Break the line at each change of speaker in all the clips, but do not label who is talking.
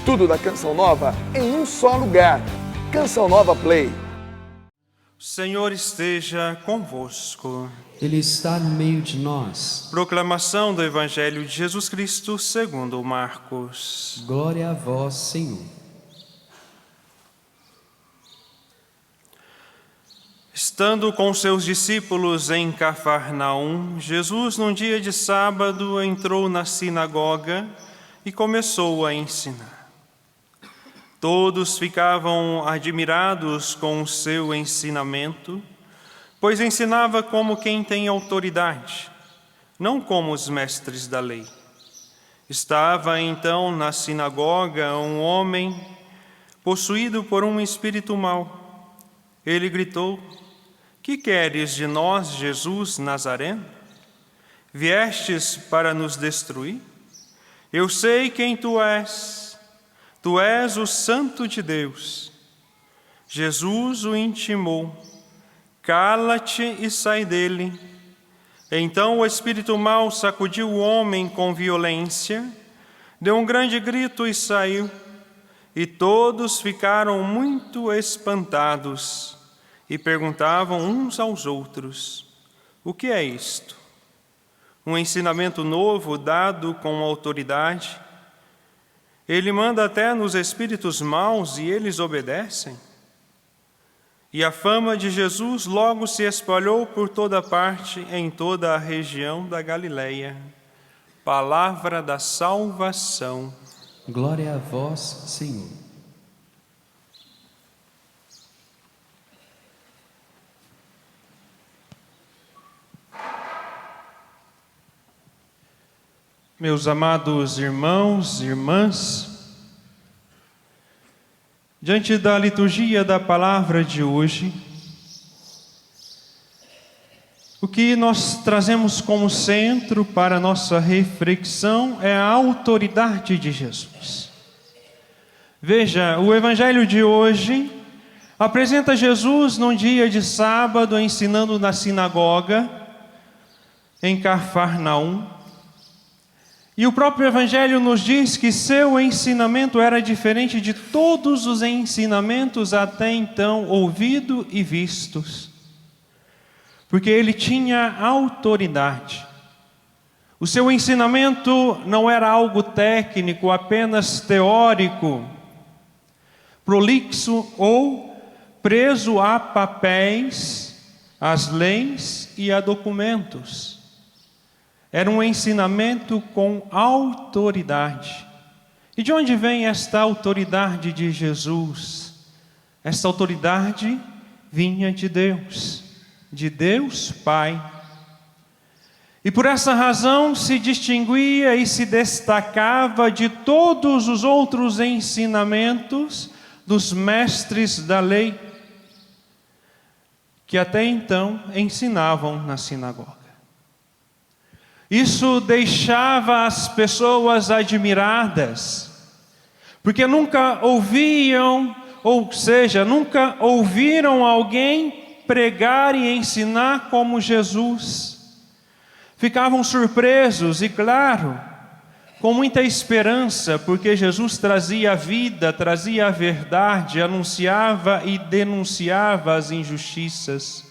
Tudo da Canção Nova em um só lugar. Canção Nova Play.
O Senhor esteja convosco.
Ele está no meio de nós.
Proclamação do Evangelho de Jesus Cristo segundo Marcos.
Glória a vós, Senhor.
Estando com seus discípulos em Cafarnaum, Jesus, num dia de sábado, entrou na sinagoga e começou a ensinar. Todos ficavam admirados com o seu ensinamento, pois ensinava como quem tem autoridade, não como os mestres da lei. Estava então na sinagoga um homem possuído por um espírito mau. Ele gritou: "Que queres de nós, Jesus Nazareno? Viestes para nos destruir? Eu sei quem tu és. Tu és o Santo de Deus." Jesus o intimou: "Cala-te e sai dele." Então o espírito mau sacudiu o homem com violência, deu um grande grito e saiu. E todos ficaram muito espantados e perguntavam uns aos outros: "O que é isto? Um ensinamento novo dado com autoridade? Ele manda até nos espíritos maus e eles obedecem?" E a fama de Jesus logo se espalhou por toda parte, em toda a região da Galileia. Palavra da salvação.
Glória a vós, Senhor.
Meus amados irmãos e irmãs, diante da liturgia da palavra de hoje, o que nós trazemos como centro para a nossa reflexão é a autoridade de Jesus. Veja, o Evangelho de hoje apresenta Jesus num dia de sábado ensinando na sinagoga em Cafarnaum. E o próprio Evangelho nos diz que seu ensinamento era diferente de todos os ensinamentos até então ouvidos e vistos, porque ele tinha autoridade. O seu ensinamento não era algo técnico, apenas teórico, prolixo ou preso a papéis, às leis e a documentos. Era um ensinamento com autoridade. E de onde vem esta autoridade de Jesus? Esta autoridade vinha de Deus Pai. E por essa razão se distinguia e se destacava de todos os outros ensinamentos dos mestres da lei, que até então ensinavam na sinagoga. Isso deixava as pessoas admiradas, porque nunca ouviam, ou seja, nunca ouviram alguém pregar e ensinar como Jesus. Ficavam surpresos e, claro, com muita esperança, porque Jesus trazia a vida, trazia a verdade, anunciava e denunciava as injustiças.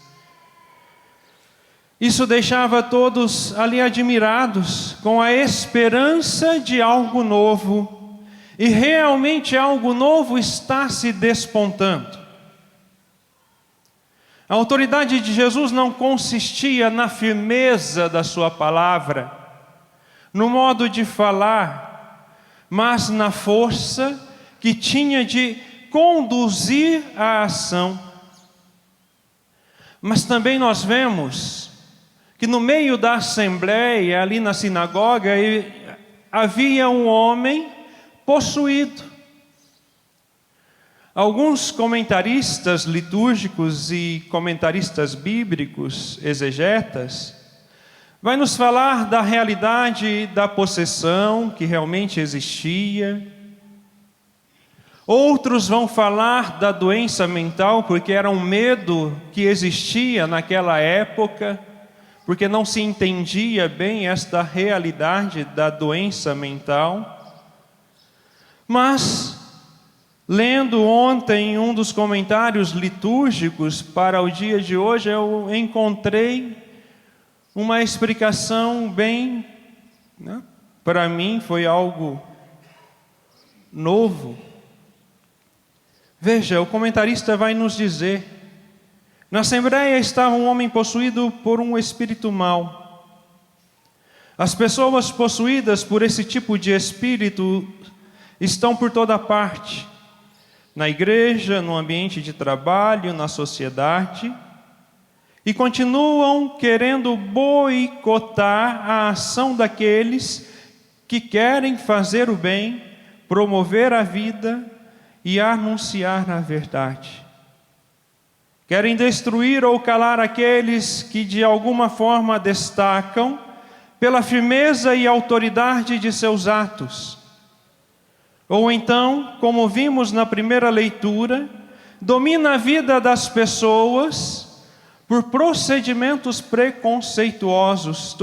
Isso deixava todos ali admirados, com a esperança de algo novo. E realmente algo novo está se despontando. A autoridade de Jesus não consistia na firmeza da sua palavra, no modo de falar, mas na força que tinha de conduzir a ação. Mas também nós vemos que no meio da assembleia, ali na sinagoga, havia um homem possuído. Alguns comentaristas litúrgicos e comentaristas bíblicos, exegetas, vai nos falar da realidade da possessão que realmente existia. Outros vão falar da doença mental, porque era um medo que existia naquela época, porque não se entendia bem esta realidade da doença mental. Mas, lendo ontem um dos comentários litúrgicos para o dia de hoje, eu encontrei uma explicação bem, para mim foi algo novo. Veja, o comentarista vai nos dizer: na Assembleia estava um homem possuído por um espírito mau. As pessoas possuídas por esse tipo de espírito estão por toda parte, na igreja, no ambiente de trabalho, na sociedade, e continuam querendo boicotar a ação daqueles que querem fazer o bem, promover a vida e anunciar a verdade. Querem destruir ou calar aqueles que de alguma forma destacam pela firmeza e autoridade de seus atos. Ou então, como vimos na primeira leitura, domina a vida das pessoas por procedimentos preconceituosos,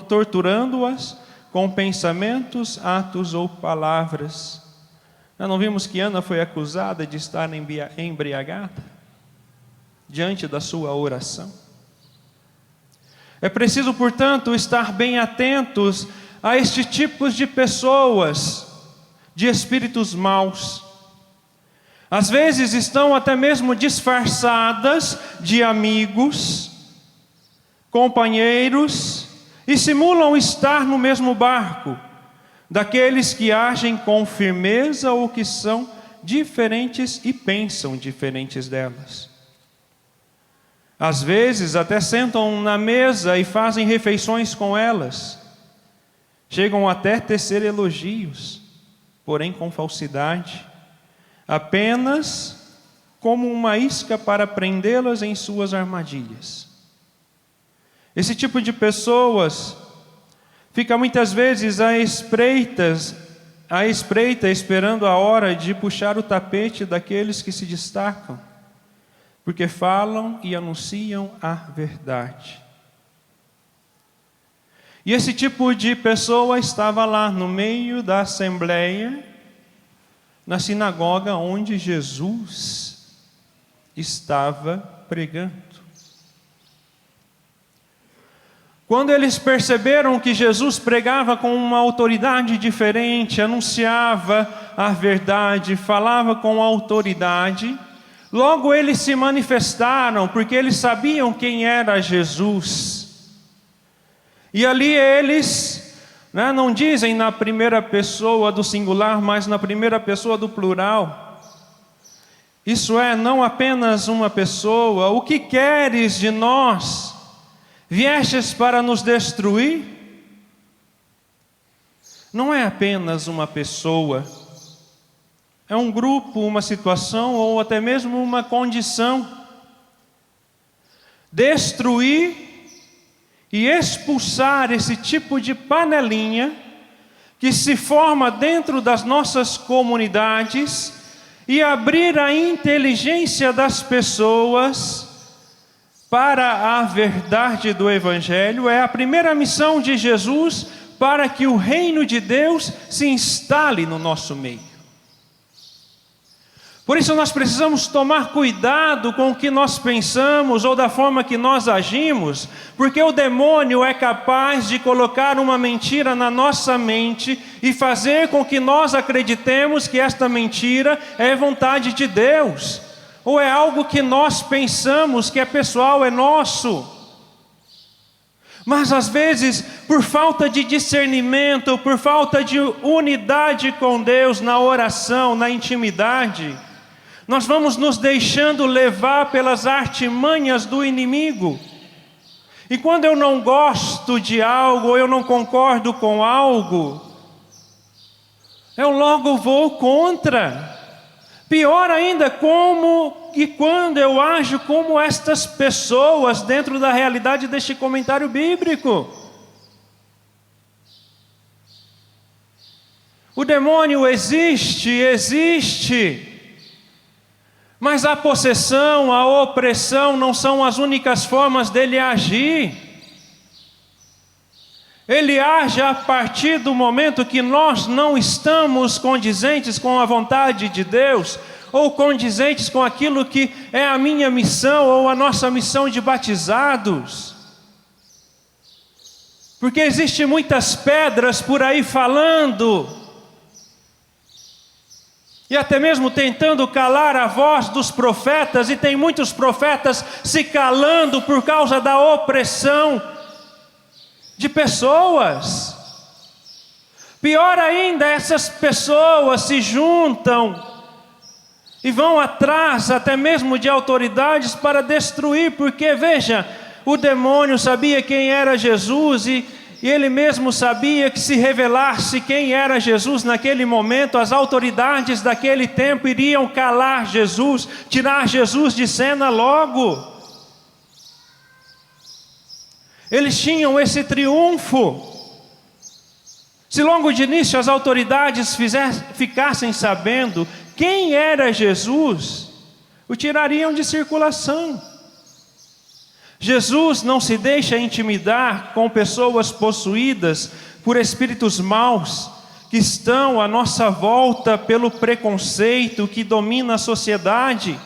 torturando-as com pensamentos, atos ou palavras. Nós não vimos que Ana foi acusada de estar embriagada diante da sua oração? É preciso, portanto, estar bem atentos a este tipo de pessoas, de espíritos maus. Às vezes estão até mesmo disfarçadas de amigos, companheiros, e simulam estar no mesmo barco daqueles que agem com firmeza ou que são diferentes e pensam diferentes delas. Às vezes até sentam na mesa e fazem refeições com elas. Chegam até a tecer elogios, porém com falsidade, apenas como uma isca para prendê-las em suas armadilhas. Esse tipo de pessoas fica muitas vezes à espreita, esperando a hora de puxar o tapete daqueles que se destacam, porque falam e anunciam a verdade. E esse tipo de pessoa estava lá no meio da assembleia, na sinagoga onde Jesus estava pregando. Quando eles perceberam que Jesus pregava com uma autoridade diferente, anunciava a verdade, falava com autoridade, logo eles se manifestaram, porque eles sabiam quem era Jesus. E ali eles, não dizem na primeira pessoa do singular, mas na primeira pessoa do plural. Isso é, não apenas uma pessoa. O que queres de nós? Viestes para nos destruir? Não é apenas uma pessoa. É um grupo, uma situação ou até mesmo uma condição. Destruir e expulsar esse tipo de panelinha que se forma dentro das nossas comunidades e abrir a inteligência das pessoas para a verdade do Evangelho é a primeira missão de Jesus para que o reino de Deus se instale no nosso meio. Por isso nós precisamos tomar cuidado com o que nós pensamos ou da forma que nós agimos, porque o demônio é capaz de colocar uma mentira na nossa mente e fazer com que nós acreditemos que esta mentira é vontade de Deus, ou é algo que nós pensamos que é pessoal, é nosso. Mas às vezes, por falta de discernimento, por falta de unidade com Deus na oração, na intimidade, nós vamos nos deixando levar pelas artimanhas do inimigo. E quando eu não gosto de algo, ou eu não concordo com algo, eu logo vou contra. Pior ainda, como e quando eu ajo como estas pessoas dentro da realidade deste comentário bíblico. O demônio existe. Mas a possessão, a opressão não são as únicas formas dele agir. Ele age a partir do momento que nós não estamos condizentes com a vontade de Deus, ou condizentes com aquilo que é a minha missão ou a nossa missão de batizados. Porque existem muitas pedras por aí falando, e até mesmo tentando calar a voz dos profetas, e tem muitos profetas se calando por causa da opressão de pessoas. Pior ainda, essas pessoas se juntam e vão atrás até mesmo de autoridades para destruir, porque veja, o demônio sabia quem era Jesus e ele mesmo sabia que se revelasse quem era Jesus naquele momento, as autoridades daquele tempo iriam calar Jesus, tirar Jesus de cena logo. Eles tinham esse triunfo. Se logo de início as autoridades ficassem sabendo quem era Jesus, o tirariam de circulação. Jesus não se deixa intimidar com pessoas possuídas por espíritos maus, que estão à nossa volta pelo preconceito que domina a sociedade.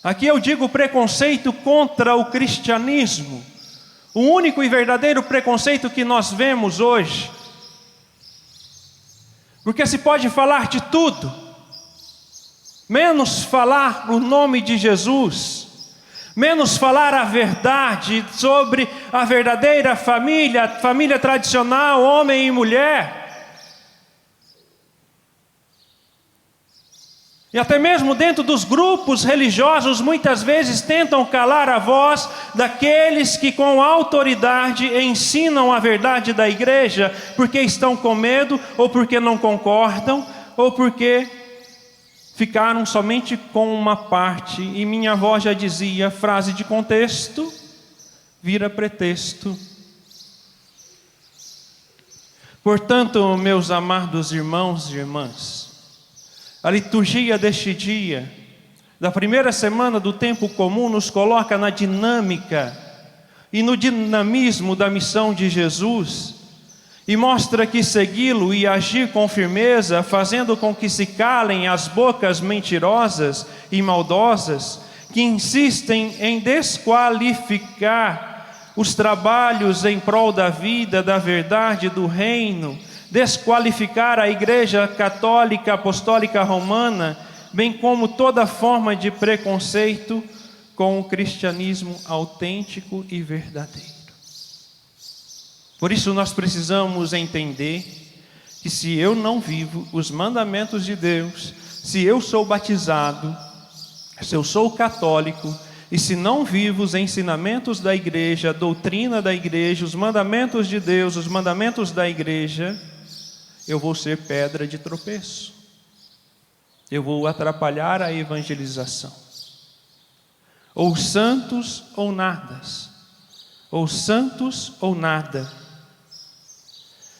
Aqui eu digo preconceito contra o cristianismo, o único e verdadeiro preconceito que nós vemos hoje. Porque se pode falar de tudo, menos falar o nome de Jesus, menos falar a verdade sobre a verdadeira família, família tradicional, homem e mulher. E até mesmo dentro dos grupos religiosos, muitas vezes tentam calar a voz daqueles que com autoridade ensinam a verdade da igreja, porque estão com medo, ou porque não concordam, ou porque ficaram somente com uma parte. E minha avó já dizia, frase de contexto vira pretexto. Portanto, meus amados irmãos e irmãs, a liturgia deste dia, da primeira semana do tempo comum, nos coloca na dinâmica e no dinamismo da missão de Jesus, e mostra que segui-lo e agir com firmeza, fazendo com que se calem as bocas mentirosas e maldosas, que insistem em desqualificar os trabalhos em prol da vida, da verdade, do reino, desqualificar a Igreja Católica Apostólica Romana, bem como toda forma de preconceito com o cristianismo autêntico e verdadeiro. Por isso nós precisamos entender que se eu não vivo os mandamentos de Deus, se eu sou batizado, se eu sou católico, e se não vivo os ensinamentos da igreja, a doutrina da igreja, os mandamentos de Deus, os mandamentos da igreja, eu vou ser pedra de tropeço. Eu vou atrapalhar a evangelização. Ou santos ou nadas. Ou santos ou nada.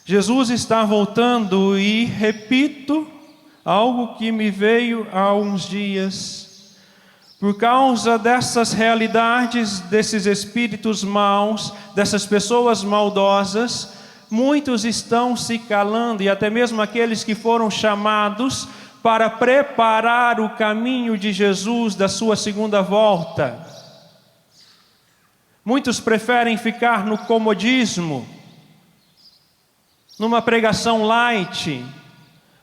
Jesus está voltando e repito algo que me veio há uns dias. Por causa dessas realidades, desses espíritos maus, dessas pessoas maldosas, muitos estão se calando, e até mesmo aqueles que foram chamados para preparar o caminho de Jesus da sua segunda volta. Muitos preferem ficar no comodismo, numa pregação light,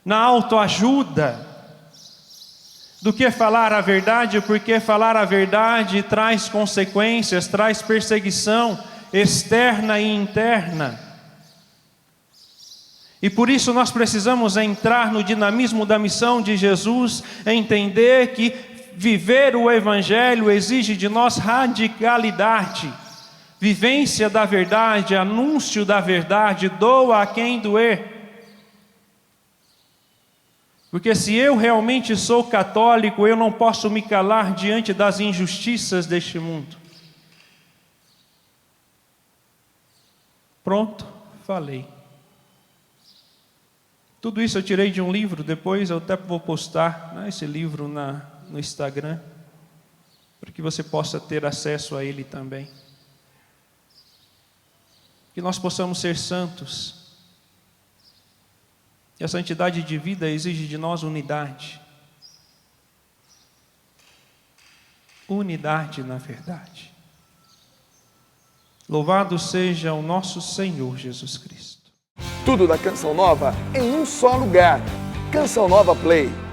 na autoajuda, do que falar a verdade, porque falar a verdade traz consequências, traz perseguição externa e interna. E por isso nós precisamos entrar no dinamismo da missão de Jesus, entender que viver o Evangelho exige de nós radicalidade, vivência da verdade, anúncio da verdade, doa a quem doer. Porque se eu realmente sou católico, eu não posso me calar diante das injustiças deste mundo. Pronto, falei. Tudo isso eu tirei de um livro, depois eu até vou postar esse livro no Instagram, para que você possa ter acesso a ele também. que nós possamos ser santos. E a santidade de vida exige de nós unidade. Unidade na verdade. Louvado seja o nosso Senhor Jesus Cristo.
Tudo da Canção Nova em um só lugar. Canção Nova Play.